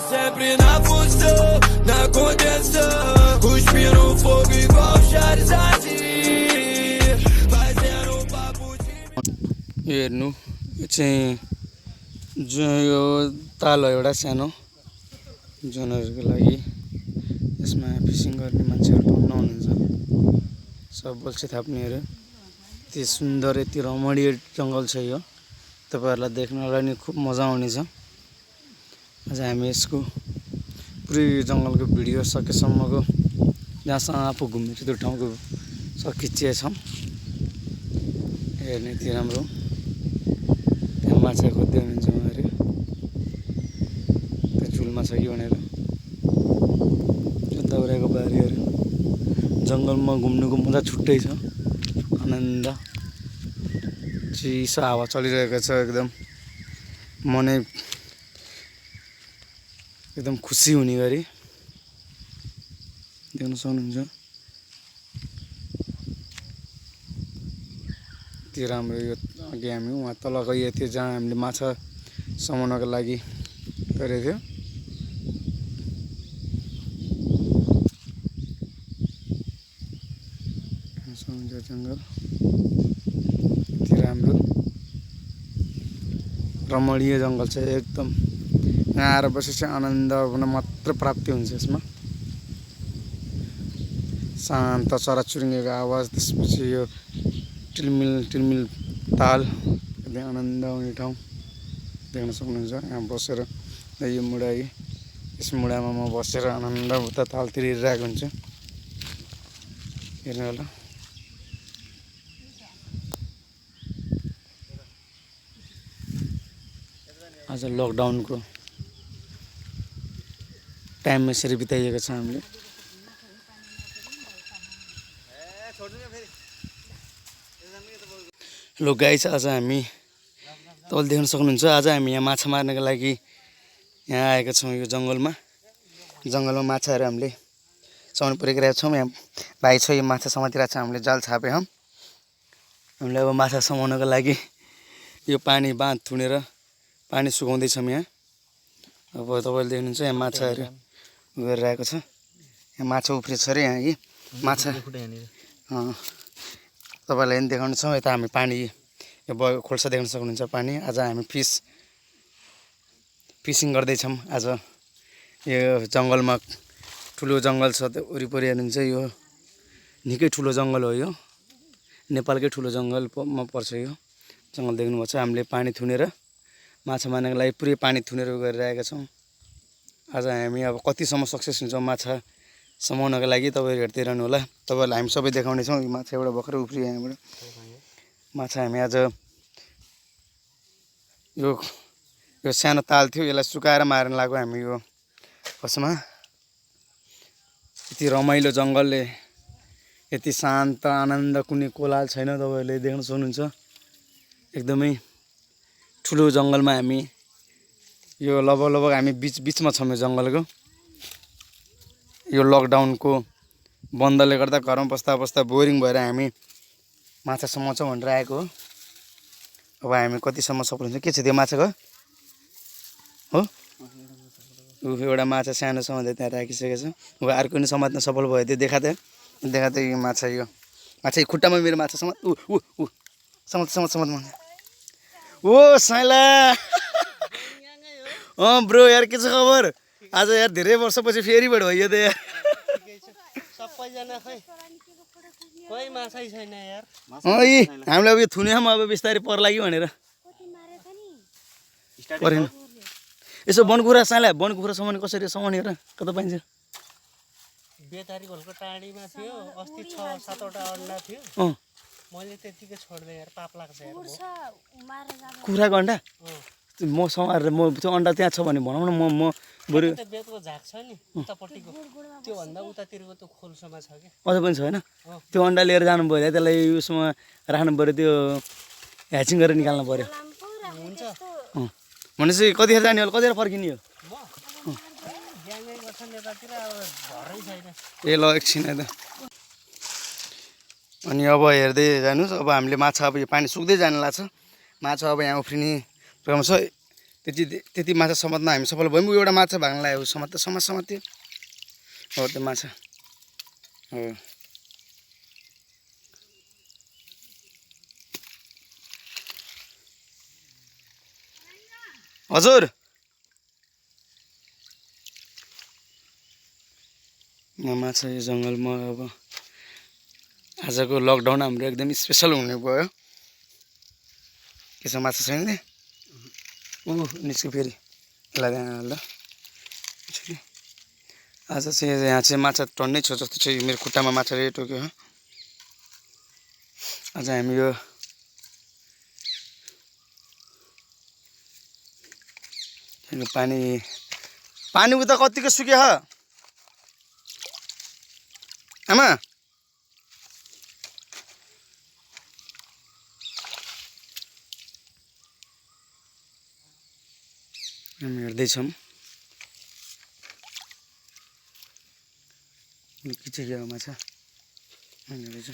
Sempre na função, na contenção, cuspindo fogo igual Charizard. Fazendo papo de... हेर्नु यो चाहिँ यो ताल हो एउटा सानो जनहरूको लागि यसमा फिसिङ गर्ने मान्छेहरू टन्न हुनुहुन्छ सब बल्छी थाप्नेहरू यति सुन्दर यति रमणीय जङ्गल छ यो तपाईहरुलाई देख्नलाई नि खुब मजा आउनेछ आज हामी यसको पुरै जङ्गलको भिडियो सकेसम्मको जहाँसम्म आफू घुम्ने त्यो ठाउँको सब खिचिए छौं हेर्ने यति राम्रो त्यहाँ माछा खोज्दै हुनुहुन्छ उहाँहरु त्यो चुलमा छ कि भनेर यो दाउराको बारीहरु जङ्गलमा घुम्नुको मजा छुट्टै छ आनन्द चिसो हावा चलिरहेको छ एकदम मनै एकदम खुसी हुने गरी देख्न सक्नुहुन्छ त्यो राम्रो यो अघि हामी वहाँ तल गइएको थियो जहाँ हामीले माछा समाउनको लागि गरेको थियो सम्झ जङ्गल यति राम्रो रमणीय जङ्गल छ एकदम यहाँ आएर बसेपछि आनन्द मात्र प्राप्ति हुन्छ यसमा शान्त चराचुरुङ्गीको आवाज त्यसपछि यो टिलमिल टिलमिल ताल एकदम आनन्द आउने ठाउँ देख्न सक्नुहुन्छ यहाँ बसेर यो मुढा यस मुढामा म बसेर आनन्द उता तालतिर हेरिरहेको हुन्छु हेर्नु होला आज लकडाउनको टाइम यसरी बिताइएको छ हामीले हेलो गाइस आज हामी तपाईले देख्न सक्नुहुन्छ आज हामी यहाँ माछा मार्नको लागि यहाँ आएका छौं यो जंगलमा माछाहरु हामीले समाउन परिरहेका छौं यहाँ भाइ छ यो माछा समातिरहेको छ हामीले जाल छापे हामीले अब माछा समाउनको लागि यो पानी बाँध थुनेर पानी सुकाउँदै छौं यहाँ अब तपाईले देख्नुहुन्छ यहाँ माछाहरु गरिरहेको छ यहाँ माछा उफ्रेछ रे यहाँ कि माछा तपाईलाई पनि देखाउन छौं यता हामी पानी यो खोल्सा देख्न सक्नुहुन्छ पानी आज हामी फिसिङ गर्दै छौं आज यो जंगलमा ठुलो जंगल छ वरिपरि हेर्नुहुन्छ यो निकै ठुलो जंगल हो यो नेपालकै ठुलो जंगलमा पर्छ यो जंगल देख्नुभएको छ हामीले पानी थुनेर माछा मार्नको लागि पुरै पानी थुनेर गरिरहेका छौं आज हामी अब कतिसम्म सक्सेस हुन्छौं माछा समाउनको लागि तपाईहरु हेर्दै रहनु होला तपाईहरुलाई हामी सबै देखाउने छौं यो माछा एउटा भर्खर उफ्रियो यहाँबाट माछा हामी आज यो सानो ताल थियो यसलाई सुकाएर मार्न लाग्यो हामी यो कसमा यति रमाइलो जंगलले यति शान्त आनन्द कुनै कोलाहल छैन तपाईहरुले देख्न सक्नुहुन्छ एकदमै ठुलो जंगलमा हामी यो लगभग हामी बीचमा छौं यो जंगलको यो लकडाउनको बन्दले गर्दा घरमा बस्दा बोरिङ भएर हामी माछा समाउँछौं भनेर आएको हो अब हामी कतिसम्म सफल हुन्छ के छ त्यो माछाको हो एउटा माछा सानो समाउँदै त्यहाँ राखिसकेको छ उ अर्को नि समात्न सफल भयो त्यो देखा त यो माछा यो खुट्टामा मेरो माछा समात समात ओ साइला ब्रो यार के छ खबर आज यार धेरै वर्षपछि फेरिबाट भयो त यार सबैजना खै कोही माछै छैन यार हामीले अब यो थुन्याम अब बिस्तारै पर्ला कि भनेर परेन यसो बनकुखुरा साला बनकुखुरा समाउने कसरी समाउने र कता पाइन्छ बेतारी घोलको टाढीमा थियो अस्ति 6-7 वटा अन्डा थियो मैले त्यतिकै छोड्दै यार पाप लाग्छ यार कुखुराको अन्डा म समारेर म त्यो अन्डा त्यहाँ छ भने भनौँ न म बरु त्यो बेतको झाग छ नि उतापट्टिको त्यो भन्दा उतातिरको त्यो खोल्सोमा छ के अझ पनि छ हैन त्यो अन्डा लिएर जानु पर्यो त्यसलाई उसमा राख्नु पर्यो त्यो ह्याचिङ गरेर निकाल्नु पर्यो हुन्छ भनेपछि कतिखेर जाने होला कतिखेर फर्किने हो ग्याङै गर्छन् यतातिर अब घरै छैन ए ल एकछिन है त अनि अब हेर्दै जानुस् अब हामीले माछा अब यो पानी सुक्दै जानु लाग्छ माछा अब यहाँ उफ्रिने क्रम छ त्यति माछा समात्न हामी सफल भयौँ। एउटा माछा भाग्न लाग्यो समात्यो हो त्यो माछा हो। हजुर माछा यो जङ्गलमा अब आजको लकडाउन हाम्रो एकदम स्पेसल हुने भयो। के छ माछा छैन नि निस्क्यो फेरि ल आज चाहिँ यहाँ चाहिँ माछा टन्नै छ जस्तो छ। मेरो खुट्टामा माछाले टोक्यो। आज हामी यो पानी उता कतिको सुक्यो आमा हामी हेर्दैछौँ के माछा हेर्दैछ।